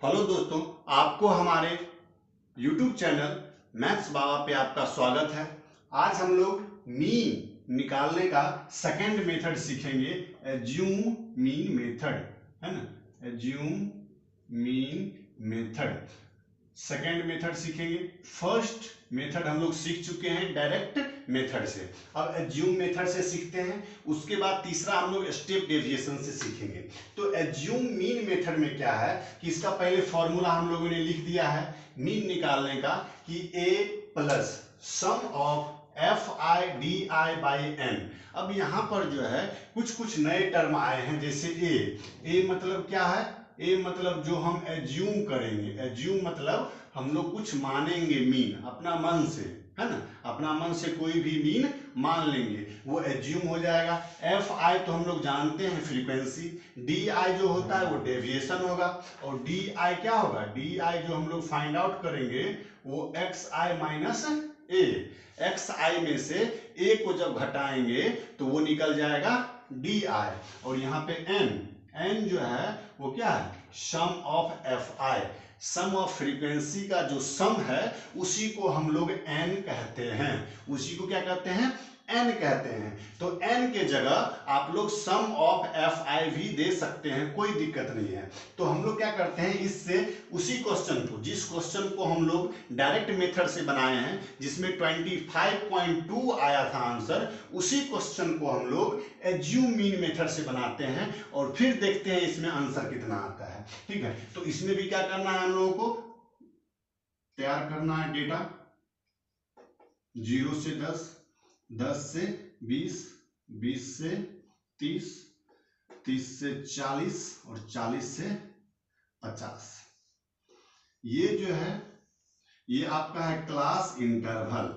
Hello दोस्तों, आपको हमारे YouTube चैनल मैथ्स बाबा पे आपका स्वागत है। आज हम लोग मीन निकालने का सेकंड मेथड सीखेंगे, एज्यूम मीन मेथड, है ना। Assume mean method second method सीखेंगे। फर्स्ट मेथड हम लोग सीख चुके हैं डायरेक्ट मेथड से, अब एज्यूम मेथड से सीखते हैं। उसके बाद तीसरा हम लोग स्टेप डेविएशन से सीखेंगे। तो एज्यूम मीन मेथड में क्या है कि इसका पहले फॉर्मूला हम लोगों ने लिख दिया है मीन निकालने का कि a plus sum of F I D i by n. अब यहां पर जो है कुछ नए टर्म आए हैं, जैसे ए मतलब क्या है, ए मतलब जो हम एज्यूम करेंगे, एज्यूम मतलब हम लोग कुछ मानेंगे मीन अपना मन से, है ना, अपना मन से कोई भी मीन मान लेंगे, वो एज्यूम हो जाएगा। एफ आई तो हम लोग जानते हैं फ्रीक्वेंसी, डी आई जो होता है वो डेविएशन होगा, और डी आई क्या होगा, डी आई जो हम लोग फाइंड आउट करेंगे वो एक्स आई माइनस ए। एक्स आई में से ए को जब घटाएंगे तो वो निकल जाएगा डी आई, और यहाँ पे एन जो है वो क्या है, sum of F I, sum of frequency का जो सम है उसी को हम लोग एन कहते हैं, उसी को क्या कहते हैं, एन कहते हैं। तो एन के जगह आप लोग सम ऑफ एफ आई भी दे सकते हैं, कोई दिक्कत नहीं है। तो हम लोग क्या करते हैं, इससे उसी क्वेश्चन को, जिस क्वेश्चन को हम लोग डायरेक्ट मेथड से बनाए हैं जिसमें 25.2 आया था आंसर, उसी क्वेश्चन को हम लोग एज्यूम मीन मेथड से बनाते हैं और फिर देखते हैं इसमें आंसर कितना आता है। ठीक है, तो इसमें भी क्या करना है, हम लोगों को तैयार करना है डेटा 0 से 10, 10 से 20, 20 से 30, 30 से 40 और 40 से 50। ये जो है ये आपका है क्लास इंटरवल,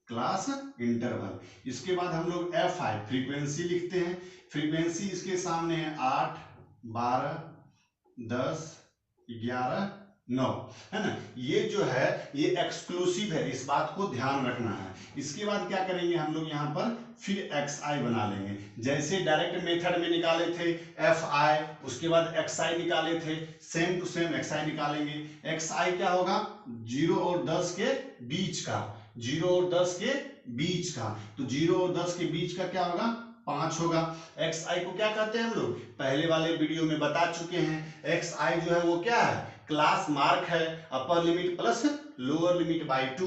क्लास इंटरवल। इसके बाद हम लोग एफ आई फ्रीक्वेंसी लिखते हैं। फ्रीक्वेंसी इसके सामने है 8, 12, 10, 11, 9, है ना। ये जो है ये एक्सक्लूसिव है, इस बात को ध्यान रखना है। इसके बाद क्या करेंगे हम लोग यहाँ पर फिर एक्स आई बना लेंगे, जैसे डायरेक्ट मेथड में निकाले थे एफ आई, उसके बाद एक्स आई निकाले थे, सेम टू सेम एक्स आई निकालेंगे। एक्स आई क्या होगा, 0 और 10 के बीच का, 0 और 10 के बीच का, तो 0 और 10 के बीच का क्या होगा, 5 होगा। एक्स आई को क्या कहते हैं हम लोग, पहले वाले वीडियो में बता चुके हैं। एक्स आई जो है वो क्या है, क्लास मार्क है, upper limit plus lower limit by 2,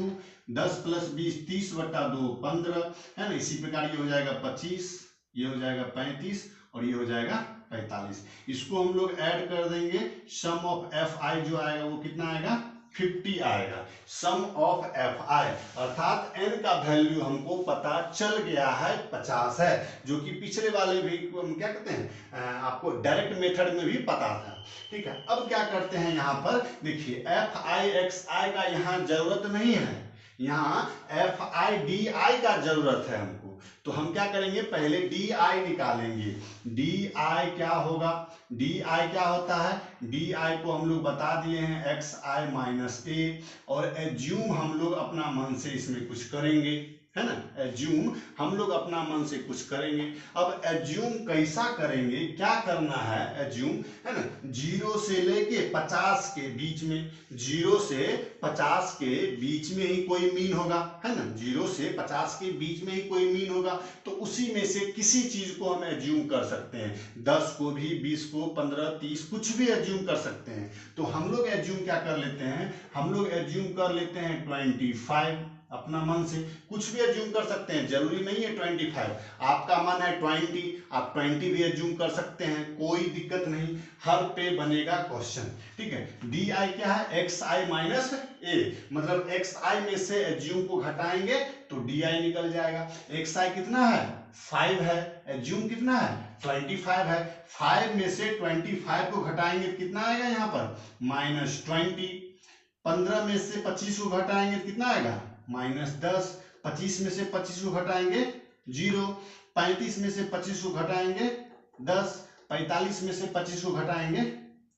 10 plus 20 30/2 15, है ना। इसी प्रकार ये हो जाएगा 25, ये हो जाएगा 35 और ये हो जाएगा 45। इसको हम लोग ऐड कर देंगे, सम ऑफ एफ आई जो आएगा वो कितना आएगा, 50 आएगा, सम ऑफ एफ आई, अर्थात एन का वैल्यू हमको पता चल गया है 50 है, जो कि पिछले वाले भी हम क्या कहते हैं आपको डायरेक्ट मेथड में भी पता था। ठीक है, अब क्या करते हैं यहाँ पर देखिए, एफ आई एक्स आई का यहाँ जरूरत नहीं है, यहाँ एफ आई डी आई का जरूरत है हमको। तो हम क्या करेंगे, पहले डी आई निकालेंगे। डी आई क्या होगा, डी आई क्या होता है, डी आई को हम लोग बता दिए हैं एक्स आई माइनस ए, और एज्यूम हम लोग अपना मन से इसमें कुछ करेंगे, है ना। एज्यूम हम लोग अपना मन से कुछ करेंगे। अब एज्यूम कैसा करेंगे, क्या करना है, एज्यूम है ना 0 से लेके 50 के बीच में, 0 से 50 के बीच में ही कोई मीन होगा, है ना, 0 से 50 के बीच में ही कोई मीन होगा, तो उसी में से किसी चीज को हम एज्यूम कर सकते हैं, 10 को भी, 20 को, 15, 30 कुछ भी एज्यूम कर सकते हैं। तो हम लोग एज्यूम क्या कर लेते हैं, हम लोग एज्यूम कर लेते हैं 25, अपना मन से कुछ भी एज्यूम कर सकते हैं, जरूरी नहीं है 25, आपका मन है 20, आप 20 भी एज्यूम कर सकते हैं, कोई दिक्कत नहीं, हर पे बनेगा क्वेश्चन। ठीक है, डी आई क्या है, एक्स आई माइनस ए, मतलब एक्स आई में से एज्यूम को घटाएंगे तो डी आई निकल जाएगा। एक्स आई कितना है, 5 है, एज्यूम कितना है, 25 है, 5 में से 25 को घटाएंगे कितना आएगा यहाँ पर, -20, 15 में से 25 को घटाएंगे कितना आएगा, -10, 25 में से 25 को घटाएंगे 0, 35 में से 25 को घटाएंगे 10, 45 में से 25 को घटाएंगे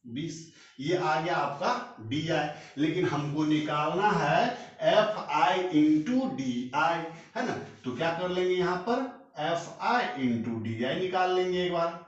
20। ये आ गया आपका डी आई, लेकिन हमको निकालना है F I into D I, है ना। तो क्या कर लेंगे यहाँ पर, F I into D I निकाल लेंगे, एक बार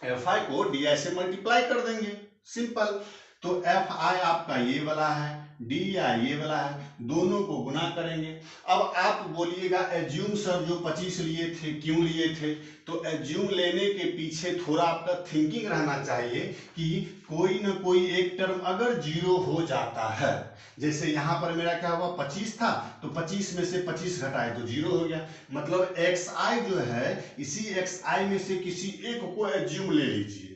एफ आई को डी आई से मल्टीप्लाई कर देंगे, सिंपल। तो एफ आई आपका ये वाला है, डी आई ये वाला है, दोनों को गुना करेंगे। अब आप बोलिएगा एज्यूम सर जो 25 लिए थे क्यों लिए थे, तो एज्यूम लेने के पीछे थोड़ा आपका थिंकिंग रहना चाहिए कि कोई ना कोई एक टर्म अगर जीरो हो जाता है, जैसे यहाँ पर मेरा क्या हुआ 25 था, तो 25 में से 25 घटाए तो जीरो हो गया, मतलब एक्स आई जो है इसी एक्स आई में से किसी एक को एज्यूम ले लीजिए,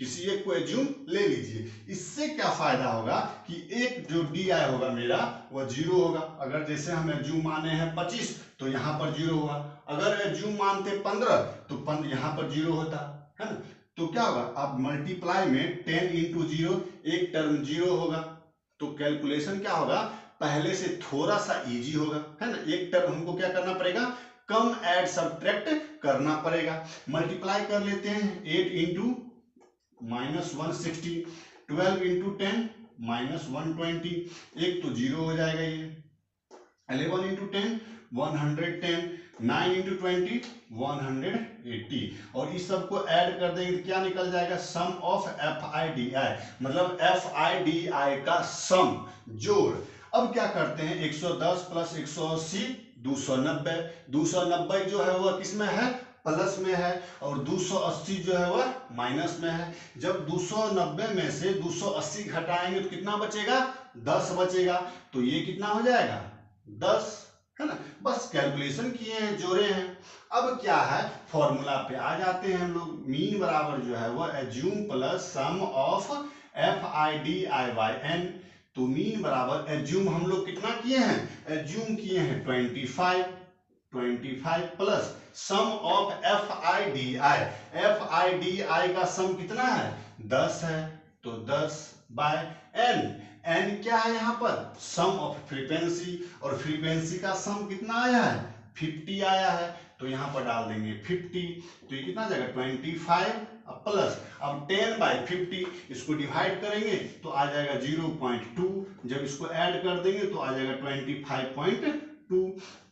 किसी एक को एज्यूम ले लीजिए। इससे क्या फायदा होगा कि एक जो डी आई होगा मेरा वह जीरो होगा। अगर जैसे हम एज्यूम माने हैं 25 तो यहाँ पर जीरो होगा, अगर एज्यूम मानते 15 तो यहाँ पर जीरो होता है ना। तो क्या होगा, आप मल्टीप्लाई में 10 इंटू जीरो, एक टर्म जीरो होगा, तो कैलकुलेशन क्या होगा पहले से थोड़ा सा इजी होगा, है ना। एक टर्म हमको क्या करना पड़ेगा, कम ऐड सब्ट्रैक्ट करना पड़ेगा। मल्टीप्लाई कर लेते हैं, 8 इंटू -160, 12 इंटू 10 -120, एक तो जीरो हो जाएगा ये, 11 इंटू 10 110, 9 इंटू 20 180, और इस सब को ऐड कर देंगे तो क्या निकल जाएगा, sum of F I D I, मतलब एफ आई डी आई का सम जोड़। अब क्या करते हैं, 110 प्लस 180 290, 290 जो है वह किस में है, प्लस में है, और 280 जो है वह माइनस में है। जब 290 में से 280 घटाएंगे तो कितना बचेगा, 10 बचेगा, तो ये कितना हो जाएगा 10, है ना। बस कैलकुलेशन किए हैं, जोड़े हैं। अब क्या है, फॉर्मूला पे आ जाते हैं हम लोग, मीन बराबर जो है वह assume plus sum of F I D i by n. तो मीन बराबर एज्यूम हम लोग कितना किए हैं, एज्यूम किए हैं 25 plus sum of F I D i, f I D i का सम कितना है 10 है, तो 10 बाय एन, एन क्या है यहाँ पर, सम ऑफ फ्रीक्वेंसी, और फ्रीक्वेंसी का सम कितना आया है 50 आया है, तो यहाँ पर डाल देंगे 50, तो ये कितना जाएगा 25 प्लस, अब 10/50 इसको डिवाइड करेंगे तो आ जाएगा 0.2, जब इसको ऐड कर देंगे तो आ जाएगा 25.2।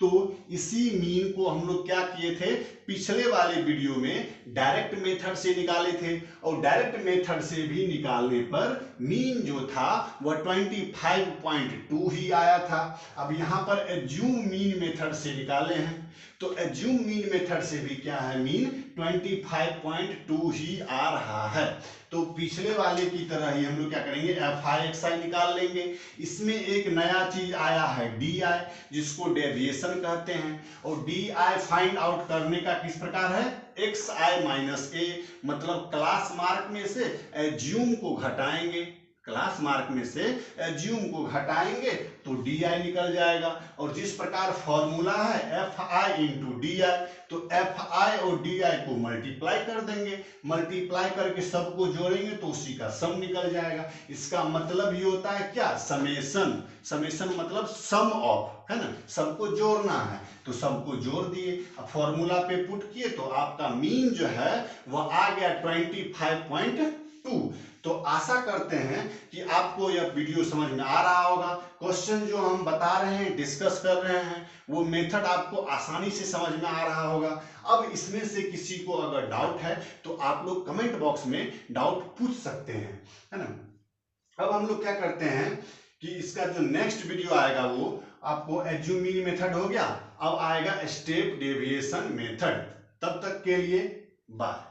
तो इसी मीन को हम लोग क्या किए थे, पिछले वाले वीडियो में डायरेक्ट मेथड से निकाले थे, और डायरेक्ट मेथड से भी निकालने पर मीन जो था वह 25.2 ही आया था। अब यहाँ पर एज्यूम मीन मेथड से निकाले हैं, तो एज्यूम मीन मेथड से भी क्या है, मीन 25.2 ही आ रहा है। तो पिछले वाले की तरह ही हम लोग क्या करेंगे, एफ आई एक्स आई निकाल लेंगे। इसमें एक नया चीज आया है डी आई, जिसको डेविएशन कहते हैं, और डी आई फाइंड आउट करने का किस प्रकार है, एक्स आई माइनस ए, मतलब क्लास मार्क में से एज्यूम को घटाएंगे, क्लास मार्क में से एज्यूम को घटाएंगे तो डी आई निकल जाएगा। और जिस प्रकार फॉर्मूला है F I into D I, तो एफ आई और डी आई को मल्टीप्लाई कर देंगे, मल्टीप्लाई करके सबको जोड़ेंगे तो उसी का सम निकल जाएगा। इसका मतलब ये होता है क्या, समेशन, समेशन मतलब सम ऑफ, है ना, सबको जोड़ना है, तो सबको जोड़ दिए, अब फॉर्मूला पे पुट किए तो आपका मीन जो है वह आ गया 25.2। तो आशा करते हैं कि आपको यह वीडियो समझ में आ रहा होगा। क्वेश्चन जो हम बता रहे हैं, डिस्कस कर रहे हैं, वो मेथड आपको आसानी से समझ में आ रहा होगा। अब इसमें से किसी को अगर डाउट है तो आप लोग कमेंट बॉक्स में डाउट पूछ सकते हैं, है ना। अब हम लोग क्या करते हैं कि इसका जो नेक्स्ट वीडियो आएगा वो आपको एज्यूम मीन मेथड हो गया, अब आएगा स्टेप डेविएशन मेथड। तब तक के लिए बाय।